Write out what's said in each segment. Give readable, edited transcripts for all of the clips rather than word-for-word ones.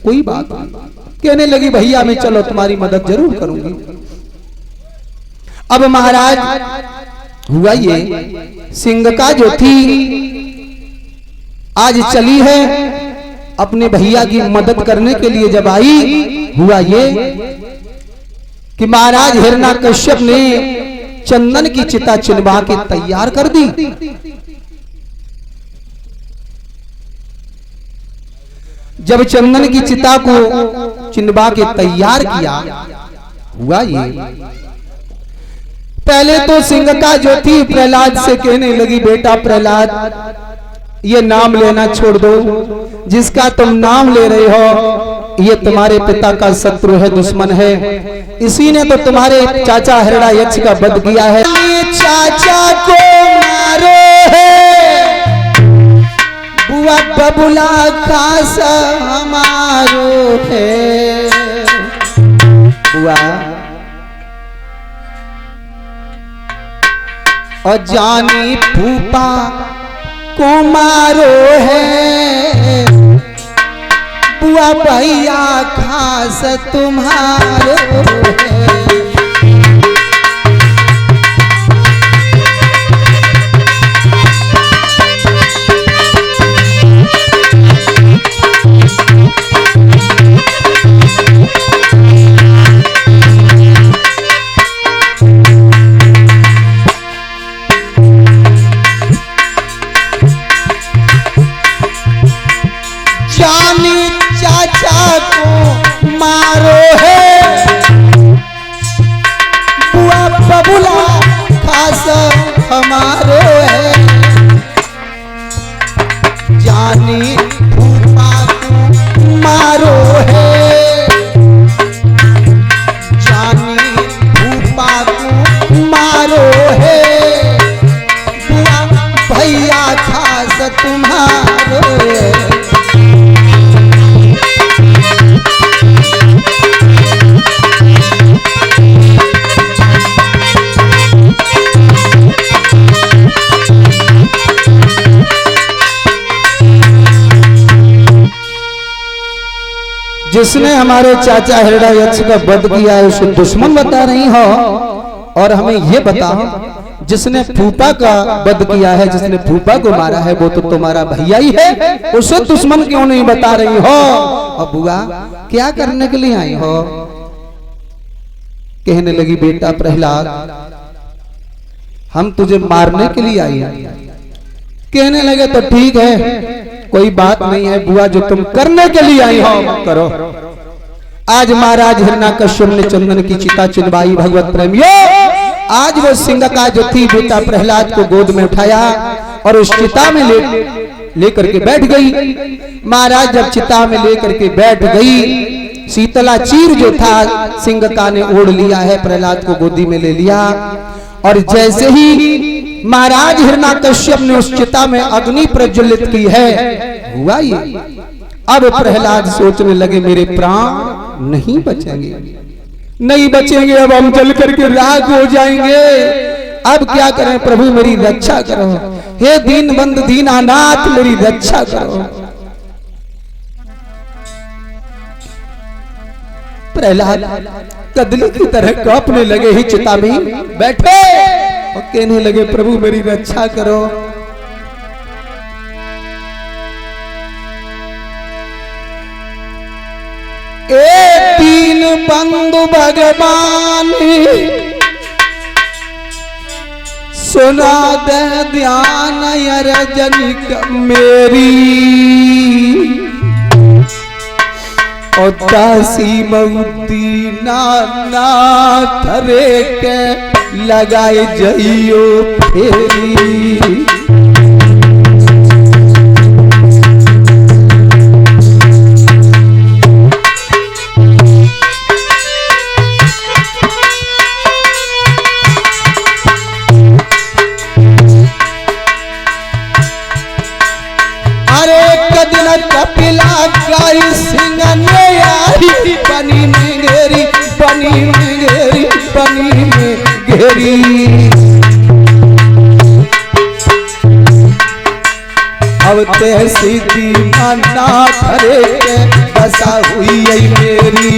कोई बात नहीं। कहने लगी भैया मैं चलो तुम्हारी मदद जरूर करूंगी। अब महाराज हुआ ये सिंह का जो थी आज चली है अपने भैया की मदद करने के लिए। जब आई हुआ ये कि महाराज हिरण्यकश्यप ने चंदन की चिता चिनवा के तैयार कर दी। जब चंदन की चिता को चिनवा के तैयार किया हुआ ये पहले तो सिंह का जो थी प्रहलाद से कहने लगी बेटा प्रहलाद ये नाम लेना छोड़ दो, जिसका तुम नाम ले रहे हो ये तुम्हारे पिता का शत्रु है, दुश्मन है, इसी ने तो तुम्हारे चाचा हिरण्ययक्ष का वध किया है। चाचा को मारो है बुआ बबुला खास हमारो है। बुआ और जानी फूफा को मारो है बुआ भैया खास तुम्हारो है। चाचा को मारो है बुआ बबुला खास हमारो है। जानी फूफा को मारो है, जानी फूफा को मारो है बुआ भैया खास तुम्हारो है। जिसने हमारे चाचा हिरण्ययक्ष का वध किया है उसे दुश्मन बता रही हो, और हमें ये बताओ जिसने फूफा का वध किया है, जिसने फूफा को मारा है वो तो तुम्हारा भैया ही है, उसे दुश्मन क्यों नहीं बता रही हो? और बुआ क्या करने के लिए आई हो? कहने लगी बेटा प्रहलाद हम तुझे मारने के लिए आई हैं। कहने लगे तो ठीक है कोई बात नहीं है बुआ, जो तुम करने के लिए आई हो करो। आज महाराज हिरण्यकश्यप ने चंदन की चिता चिनवाई। भगवत प्रेमियों आज वो सिंह का जो थी बेटा प्रहलाद को गोद में उठाया और उस चिता में लेकर के बैठ गई। महाराज जब चिता में लेकर के बैठ गई, शीतला चीर जो था सिंह का ने ओढ़ लिया है, प्रहलाद को गोदी में ले लिया। और जैसे ही महाराज हिरण्यकश्यप ने उस चिता में अग्नि प्रज्वलित की है हुआ ये अब प्रहलाद सोचने लगे मेरे प्राण नहीं बचेंगे, नहीं बचेंगे, अब हम जल करके राख हो जाएंगे। अब क्या करें प्रभु मेरी रक्षा करो, हे दीनबंधु दीनानाथ मेरी रक्षा करो। प्रहलाद कदली की तरह कांपने लगे ही चिता में बैठे और कहने लगे प्रभु मेरी रक्षा करो। ए दीन बंधु भगवान सुना दे ध्यान अर्जनिक मेरी, और दासी मऊती नाथ रे के लगाए जइयो फेरी। कपिला गाय सिंह ने आई बनी में घेरी, बनी में घेरी, बनी में घेरी। अब ते सीधी मना करे दशा हुई है मेरी।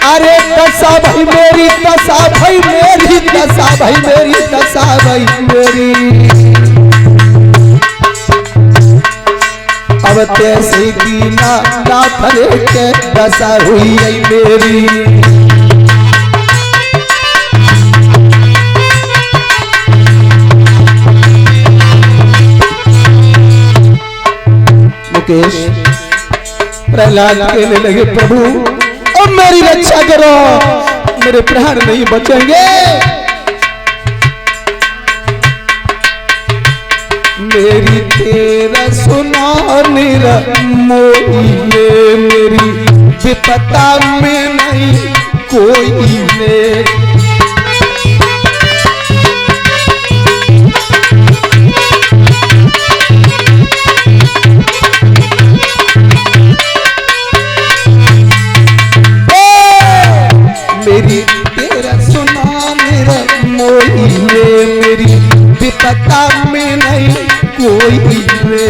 अरे दशा भाई मेरी, दशा भाई मेरी, दशा भाई मेरी, दशा भाई मेरी। अब तैसे दीना ना फरे के दशा हुई है मेरी। मुकेश प्रहलाद कहने लगे प्रभु अब मेरी रक्षा करो, मेरे प्राण नहीं बचेंगे। मेरी तेरा सुना मेरा मोहिए, मेरी विपदा में नहीं कोई मेरे। मेरी तेरा सुना मेरा मोहिए, मेरी विपदा में नहीं कोई रे।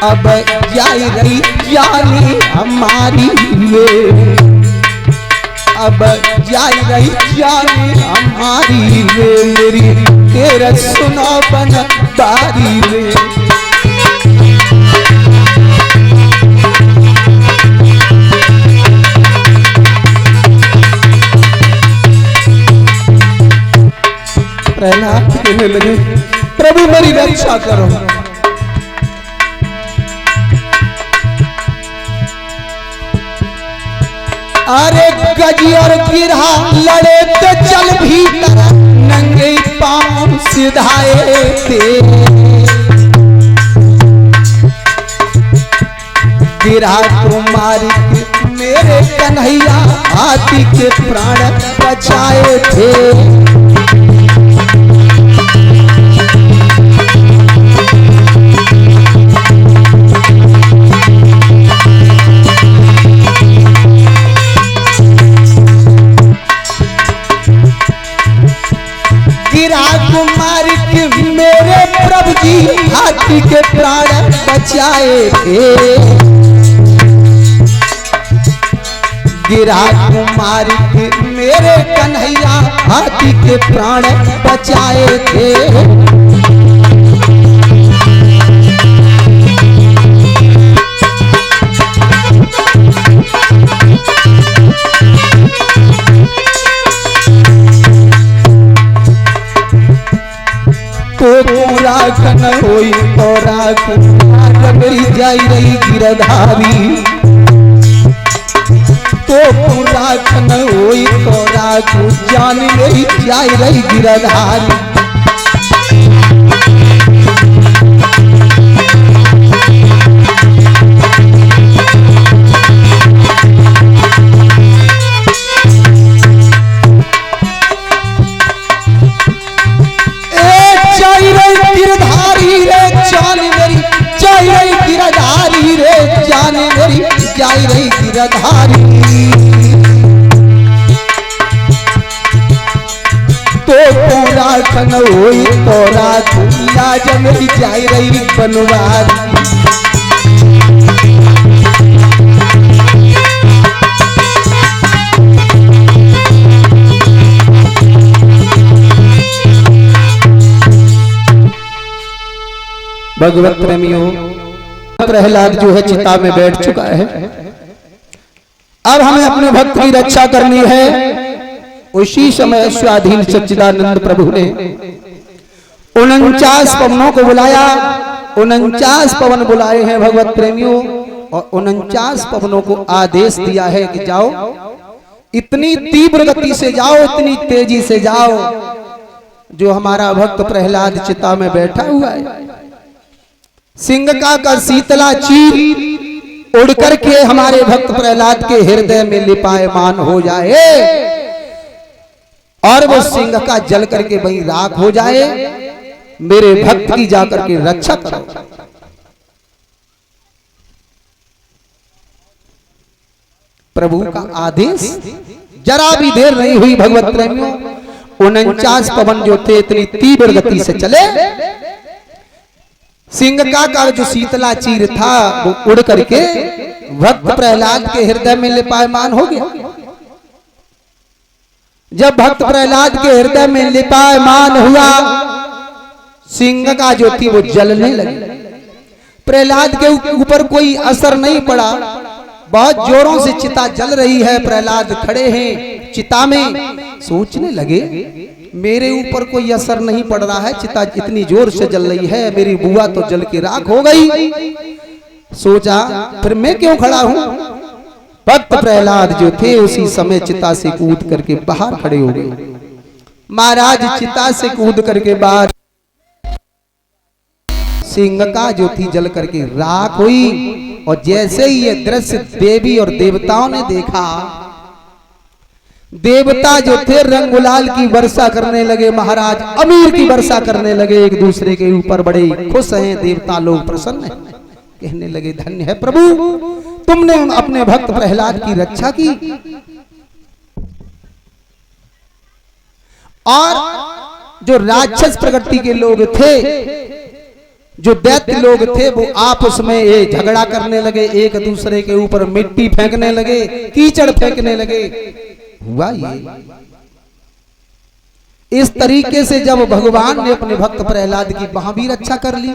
अब जाई रही जानी हमारी वे, अब जाई रही जानी हमारी वे। मेरी तेरा सुना बन बारी वे। प्रहलाद कहने लगे प्रभु मेरी रक्षा करो। अरे गजी और गिरहा लड़े तो चल भीतर, नंगे पांव सिधाए थे। गिरहा कुमारी मेरे कन्हैया हाथी के प्राण बचाए थे। कुमारी के मेरे प्रभु जी हाथी के प्राण बचाए थे। गिरा कुमारी के मेरे कन्हैया हाथी के प्राण बचाए थे। राखन होई तो राखू मेरी जाई रही गिरधारी। तो राखन होई तो राखू जान मेरी जाई रही गिरधारी। जाई रही गिरधारी। तो राखन होई तो राखू लाज मेरी जाई रही बनवारी। भगवत प्रेमियों प्रहलाद जो है चिता में बैठ चुका है। अब हमें अपने भक्त की रक्षा करनी है। उसी समय स्वाधीन सच्चिदानंद प्रभु ने 49 पवनों को बुलाया। 49 पवन बुलाए हैं भगवत प्रेमियों, और 49 पवनों को आदेश दिया है कि जाओ, इतनी तीव्र गति से जाओ, इतनी तेजी से जाओ, जो हमारा भक्त प्रहलाद चिता में बैठा हुआ है। सिंगका का शीतला चीर उड़ करके हमारे भक्त प्रहलाद के हृदय में लिपायमान हो जाए। और वो सिंह का जल करके वहीं राख हो जाए, मेरे भक्त की जाकर के रक्षा करो। प्रभु का आदेश, जरा भी देर नहीं हुई भगवत प्रेमियों। 49 पवन जो थे इतनी तीव्र गति से चले, सिंह का जो शीतला चीर था वो उड़ करके भक्त प्रहलाद के हृदय में लिपायमान हो गया। जब भक्त प्रहलाद के हृदय में लिपायमान हुआ, सिंह का जो थी वो जलने लगी। प्रहलाद के ऊपर कोई असर नहीं पड़ा, बहुत जोरों से चिता जल रही है। प्रहलाद खड़े हैं चिता में, सोचने लगे मेरे ऊपर कोई असर नहीं पड़ रहा है, चिता इतनी जोर से जल रही है, मेरी बुआ तो जल की राख हो गई। सोचा फिर मैं क्यों खड़ा हूं। भक्त प्रहलाद जो थे उसी समय चिता से कूद करके बाहर खड़े हो गए। महाराज चिता से कूद करके बाहर, सिंह का जो थी जल करके राख हुई। और जैसे ही ये दृश्य देवी और देवताओं ने देखा, देवता जो थे रंग गुलाल की वर्षा करने लगे, महाराज अमीर की वर्षा करने लगे एक दूसरे के ऊपर, बड़े खुश हैं देवता लोग, प्रसन्न हैं, कहने लगे धन्य है प्रभु, तुमने अपने भक्त प्रहलाद की रक्षा की। और जो राक्षस प्रकृति के लोग थे, जो दैत्य लोग थे, वो आपस में ये झगड़ा करने लगे, एक दूसरे के ऊपर मिट्टी फेंकने लगे, कीचड़ फेंकने लगे। हुआ ये इस तरीके से जब भगवान ने अपने भक्त प्रहलाद की वहां भी रक्षा कर ली,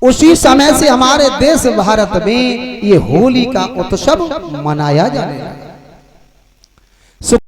उसी समय से हमारे देश भारत में ये होली का उत्सव मनाया जाने लगा।